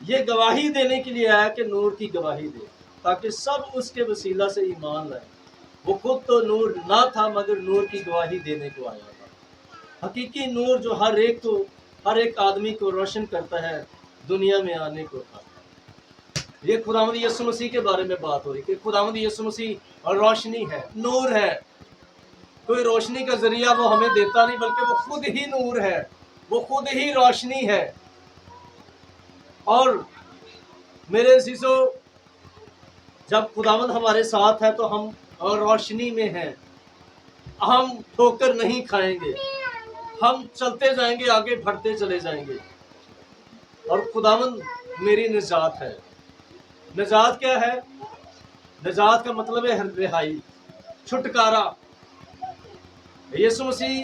یہ گواہی دینے کے لیے آیا کہ نور کی گواہی دے، تاکہ سب اس کے وسیلہ سے ایمان لائیں۔ وہ خود تو نور نہ تھا مگر نور کی گواہی دینے کو آیا تھا۔ حقیقی نور جو ہر ایک آدمی کو روشن کرتا ہے، دنیا میں آنے کو تھا۔ یہ خداوند یسوع مسیح کے بارے میں بات ہو رہی کہ خداوند یسوع مسیح اور روشنی ہے، نور ہے۔ کوئی روشنی کا ذریعہ وہ ہمیں دیتا نہیں، بلکہ وہ خود ہی نور ہے، وہ خود ہی روشنی ہے۔ اور میرے عزیزو، جب خداوند ہمارے ساتھ ہے تو ہم اور روشنی میں ہیں، ہم ٹھوکر نہیں کھائیں گے، ہم چلتے جائیں گے، آگے بڑھتے چلے جائیں گے۔ اور خداوند میری نجات ہے۔ نجات کیا ہے؟ نجات کا مطلب ہے رہائی، چھٹکارا۔ یسوع مسیح،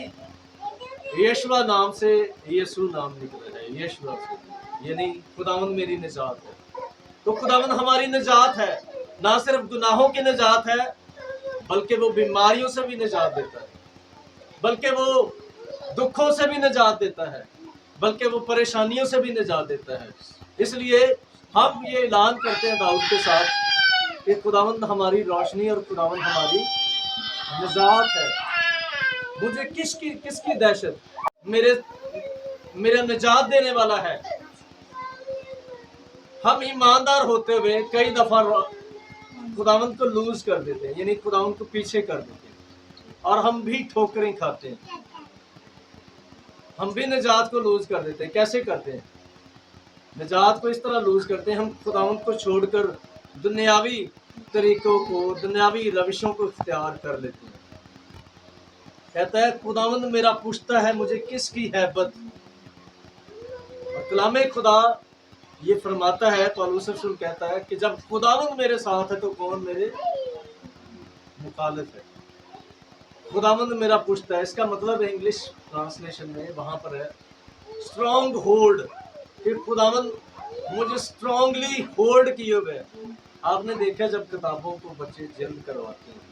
یشوا نام سے یسوع نام نکلا ہے، یشوا سے، یعنی خداوند میری نجات ہے۔ تو خداوند ہماری نجات ہے، نہ صرف گناہوں کی نجات ہے، بلکہ وہ بیماریوں سے بھی نجات دیتا ہے، بلکہ وہ دکھوں سے بھی نجات دیتا ہے، بلکہ وہ پریشانیوں سے بھی نجات دیتا ہے۔ اس لیے ہم یہ اعلان کرتے ہیں داؤد کے ساتھ کہ خداوند ہماری روشنی اور خداوند ہماری نجات ہے۔ مجھے کس کی دہشت؟ میرا نجات دینے والا ہے۔ ہم ایماندار ہوتے ہوئے کئی دفعہ خداوند کو لوز کر دیتے ہیں، یعنی خداوند کو پیچھے کر دیتے ہیں، اور ہم بھی ٹھوکریں کھاتے ہیں، ہم بھی نجات کو لوز کر دیتے ہیں۔ کیسے کرتے ہیں؟ نجات کو اس طرح لوز کرتے ہیں، ہم خداوند کو چھوڑ کر دنیاوی طریقوں کو، دنیاوی روشوں کو اختیار کر لیتے ہیں۔ کہتا ہے خداوند میرا پوچھتا ہے مجھے کس کی ہیبت۔ اور کلام خدا یہ فرماتا ہے، پولس رسول کہتا ہے کہ جب خداوند میرے ساتھ ہے تو کون میرے مخالف ہے۔ خداوند میرا پوچھتا ہے، اس کا مطلب ہے انگلش ٹرانسلیشن میں وہاں پر ہے اسٹرانگ ہولڈ، کہ خداوند مجھے اسٹرانگلی ہولڈ کیے ہوئے۔ آپ نے دیکھا جب کتابوں کو بچے جلد کرواتے ہیں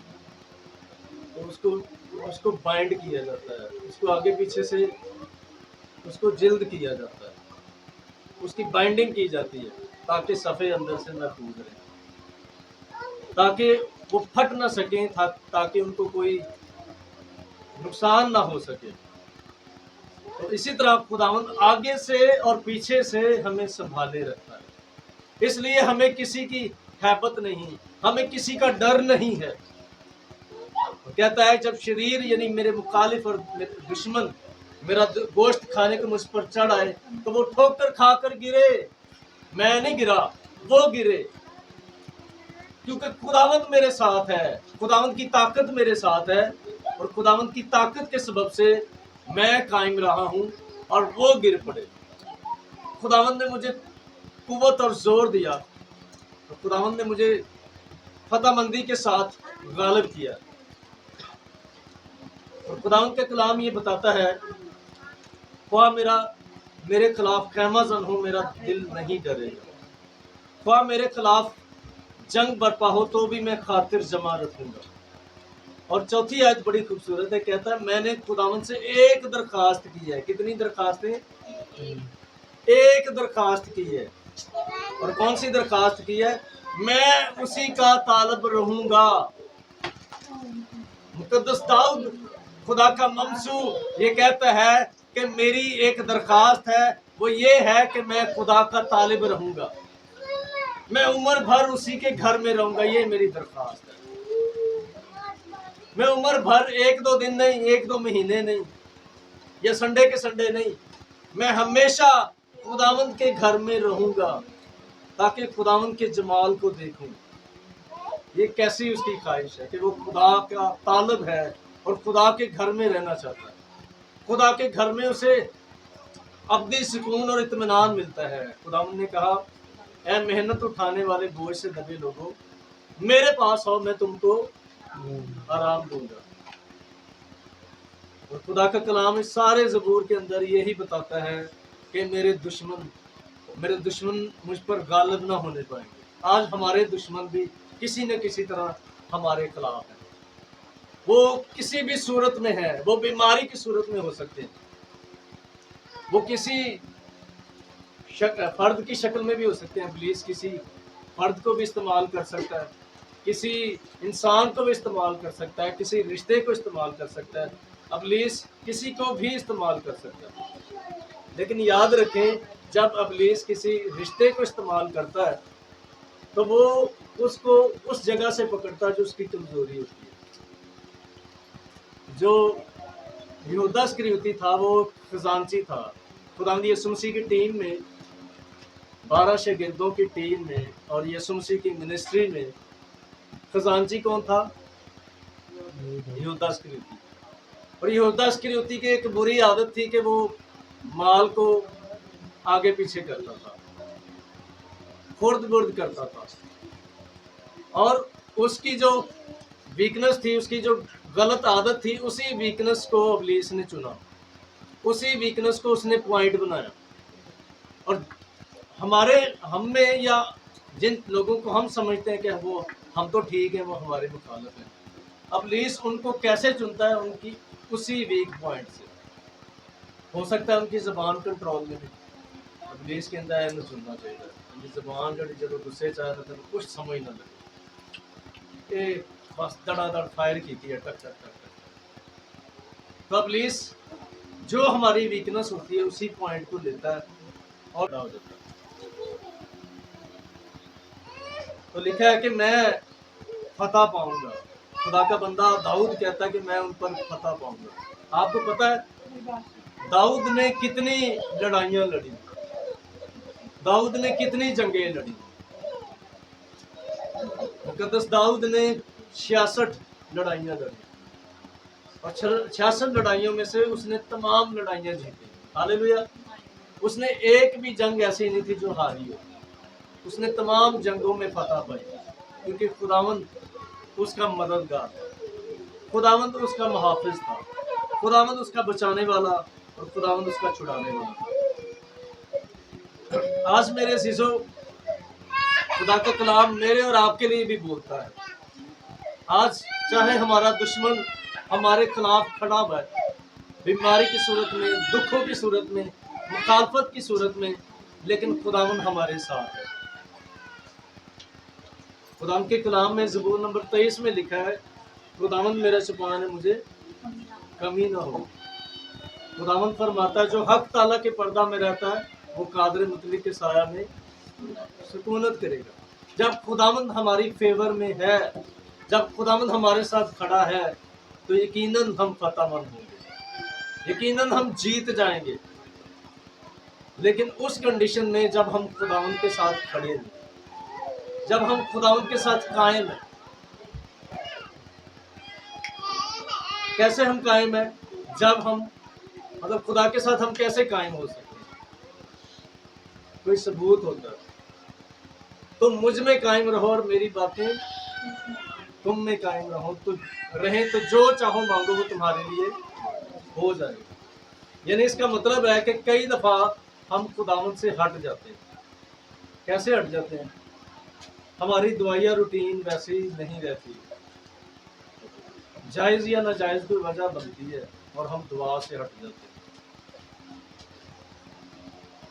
تو اس کو بائنڈ کیا جاتا ہے، اس کو آگے پیچھے سے اس کو جلد کیا جاتا ہے، اس کی بائنڈنگ کی جاتی ہے تاکہ صفحے اندر سے محفوظ رہیں، تاکہ وہ پھٹ نہ سکیں، تاکہ ان کو کوئی نقصان نہ ہو سکے۔ تو اسی طرح خداوند آگے سے اور پیچھے سے ہمیں سنبھالے رکھتا ہے۔ اس لیے ہمیں کسی کی ہیبت نہیں، ہمیں کسی کا ڈر نہیں ہے۔ کہتا ہے جب شریر یعنی میرے مخالف اور میرے دشمن میرا گوشت کھانے کو مجھ پر چڑھ آئے تو وہ ٹھوکر کھا کر گرے، میں نہیں گرا، وہ گرے، کیونکہ خداوند میرے ساتھ ہے، خداوند کی طاقت میرے ساتھ ہے، اور خداوند کی طاقت کے سبب سے میں قائم رہا ہوں اور وہ گر پڑے۔ خداوند نے مجھے قوت اور زور دیا، اور خداوند نے مجھے فتح مندی کے ساتھ غالب کیا۔ اور خداوند کا کلام یہ بتاتا ہے، خواہ میرے خلاف خیمہ زن ہو میرا دل نہیں ڈرے گا، خواہ میرے خلاف جنگ برپا ہو تو بھی میں خاطر جمع رکھوں گا۔ اور چوتھی آیت بڑی خوبصورت ہے، کہتا ہے میں نے خداوند سے ایک درخواست کی ہے۔ کتنی درخواستیں؟ ایک درخواست کی ہے۔ اور کون سی درخواست کی ہے؟ میں اسی کا طالب رہوں گا۔ مقدس داؤد خدا کا ممسو یہ کہتا ہے کہ میری ایک درخواست ہے، وہ یہ ہے کہ میں خدا کا طالب رہوں گا، میں عمر بھر اسی کے گھر میں رہوں گا۔ یہ میری درخواست ہے۔ میں عمر بھر ایک دو دن نہیں، ایک دو مہینے نہیں، یا سنڈے کے سنڈے نہیں، میں ہمیشہ خداوند کے گھر میں رہوں گا تاکہ خداوند کے جمال کو دیکھوں۔ یہ کیسی اس کی خواہش ہے کہ وہ خدا کا طالب ہے اور خدا کے گھر میں رہنا چاہتا ہے۔ خدا کے گھر میں اسے ابدی سکون اور اطمینان ملتا ہے۔ خداوند نے کہا اے محنت اٹھانے والے بوجھ سے دبے لوگوں، میرے پاس آؤ، میں تم کو آرام دوں گا۔ اور خدا کا کلام اس سارے زبور کے اندر یہی بتاتا ہے کہ میرے دشمن مجھ پر غالب نہ ہونے پائیں گے۔ آج ہمارے دشمن بھی کسی نہ کسی طرح ہمارے خلاف ہیں، وہ کسی بھی صورت میں ہے، وہ بیماری کی صورت میں ہو سکتے ہیں، وہ کسی فرد کی شکل میں بھی ہو سکتے ہیں. ابلیس کسی فرد کو بھی استعمال کر سکتا ہے, کسی انسان کو بھی استعمال کر سکتا ہے, کسی رشتے کو استعمال کر سکتا ہے. ابلیس کسی کو بھی استعمال کر سکتا ہے. لیکن یاد رکھیں, جب ابلیس کسی رشتے کو استعمال کرتا ہے تو وہ اس کو اس جگہ سے پکڑتا ہے جو اس کی کمزوری ہوتی ہے. جو یہودا اسکریوتی تھا وہ خزانچی تھا. خداوند یسوع مسیح کی ٹیم میں, 12 شاگردوں کی ٹیم میں اور یسوع مسیح کی منسٹری میں خزانچی کون تھا؟ یہودا اسکریوتی. اور یہودا اسکریوتی کی ایک بری عادت تھی کہ وہ مال کو آگے پیچھے کرتا تھا, خرد برد کرتا تھا. اور اس کی جو ویکنس تھی, اس کی جو غلط عادت تھی, اسی ویکنس کو ابلیس نے چنا, اسی ویکنس کو اس نے پوائنٹ بنایا. اور ہم میں یا جن لوگوں کو ہم سمجھتے ہیں کہ وہ ہم تو ٹھیک ہیں, وہ ہمارے مخالف ہیں, ابلیس ان کو کیسے چنتا ہے؟ ان کی اسی ویک پوائنٹ سے. ہو سکتا ہے ان کی زبان کنٹرول میں بھی, ابلیس کے اندر ہے چننا چاہیے. ان کی زبان جب غصے چاہ رہے تھے کچھ سمجھ نہ لگے کہ بس دڑا دڑ فائر کی تھی, ٹک ٹک ٹک ٹک. تو ابلیس جو ہماری ویکنس ہوتی ہے اسی پوائنٹ کو لیتا ہے اور ہو جاتا ہے. تو لکھا ہے کہ میں فتح پاؤں گا. خدا کا بندہ داؤد کہتا ہے کہ میں ان پر فتح پاؤں گا. آپ کو پتا ہے داؤد نے کتنی لڑائیاں لڑی, داؤد نے کتنی جنگیں لڑی. مقدس داؤد نے 66 لڑائیاں لڑی, اور 66 لڑائیوں میں سے اس نے تمام لڑائیاں جیتی. ہاللیلویا. اس نے ایک بھی جنگ ایسی نہیں تھی جو ہاری ہو. اس نے تمام جنگوں میں فتح پائی, کیونکہ خداوند اس کا مددگار تھا, خداوند اس کا محافظ تھا, خداوند اس کا بچانے والا اور خداوند اس کا چھڑانے والا تھا. آج میرے عزیزو, خدا کا کلام میرے اور آپ کے لیے بھی بولتا ہے. آج چاہے ہمارا دشمن ہمارے خلاف کھڑا ہوا ہے, بیماری کی صورت میں, دکھوں کی صورت میں, مخالفت کی صورت میں, لیکن خداوند ہمارے ساتھ ہے. خداوند کے کلام میں زبور نمبر 23 میں لکھا ہے, خداوند میرا چوپان ہے, مجھے کمی نہ ہو. خداوند فرماتا ہے جو حق تعالیٰ کے پردہ میں رہتا ہے وہ قادر مطلق کے سایہ میں سکونت کرے گا. جب خداوند ہماری فیور میں ہے, جب خداوند ہمارے ساتھ کھڑا ہے, تو یقیناً ہم فتح مند ہوں گے, یقیناً ہم جیت جائیں گے. لیکن اس کنڈیشن میں جب ہم خداوند کے ساتھ کھڑے ہیں, جب ہم خداوند کے ساتھ قائم ہیں. کیسے ہم قائم ہیں؟ جب ہم مطلب خدا کے ساتھ ہم کیسے قائم ہو سکتے ہیں؟ کوئی ثبوت ہوتا ہے. تم مجھ میں قائم رہو اور میری باتیں تم میں قائم رہیں تو جو چاہو مانگو وہ تمہارے لیے ہو جائے گا. یعنی اس کا مطلب ہے کہ کئی دفعہ ہم خداوند سے ہٹ جاتے ہیں. کیسے ہٹ جاتے ہیں؟ ہماری دعائیہ روٹین ویسی نہیں رہتی, جائز یا ناجائز کوئی وجہ بنتی ہے اور ہم دعا سے ہٹ جاتے ہیں.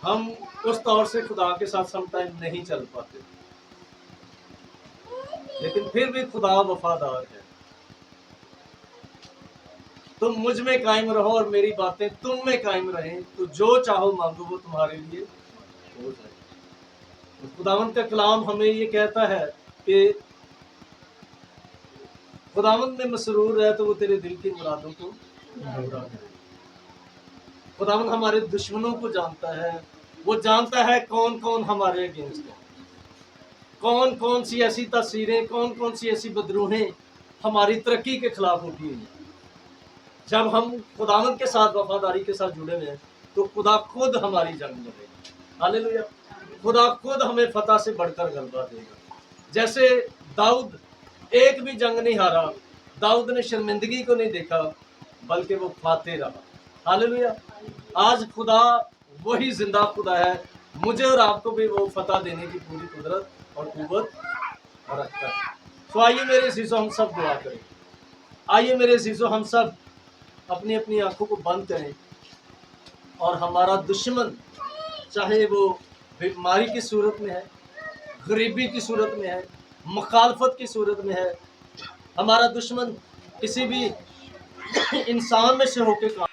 ہم اس طور سے خدا کے ساتھ سم ٹائم نہیں چل پاتے, لیکن پھر بھی خدا وفادار ہے. تم مجھ میں قائم رہو اور میری باتیں تم میں قائم رہیں تو جو چاہو مانگو وہ تمہارے لیے ہو جائے. خداوند کا کلام ہمیں یہ کہتا ہے کہ خداوند میں مسرور ہے تو وہ تیرے دل کی مرادوں کو پورا کرے. خداوند ہمارے دشمنوں کو جانتا ہے, وہ جانتا ہے کون کون ہمارے اگینسٹ ہیں, کون کون سی ایسی تاثیریں, کون کون سی ایسی بدروہیں ہماری ترقی کے خلاف اٹھی ہوئی ہیں. جب ہم خداوند کے ساتھ وفاداری کے ساتھ جڑے ہوئے ہیں تو خدا خود ہماری جنگ لڑے گا. ہاللیلویا. خدا خود ہمیں فتح سے بڑھ کر غلبہ دے گا. جیسے داؤد ایک بھی جنگ نہیں ہارا, داؤد نے شرمندگی کو نہیں دیکھا بلکہ وہ فاتح رہا. ہاللیلویا. آج خدا وہی زندہ خدا ہے, مجھے اور آپ کو بھی وہ فتح دینے کی پوری قدرت اور قوت رکھتا ہے. تو آئیے میرے عزیزو ہم سب دعا کریں. آئیے میرے عزیزو ہم سب اپنی اپنی آنکھوں کو بند کریں اور ہمارا دشمن چاہے وہ بیماری کی صورت میں ہے، غریبی کی صورت میں ہے، مخالفت کی صورت میں ہے، ہمارا دشمن کسی بھی انسان میں سے ہو کے کام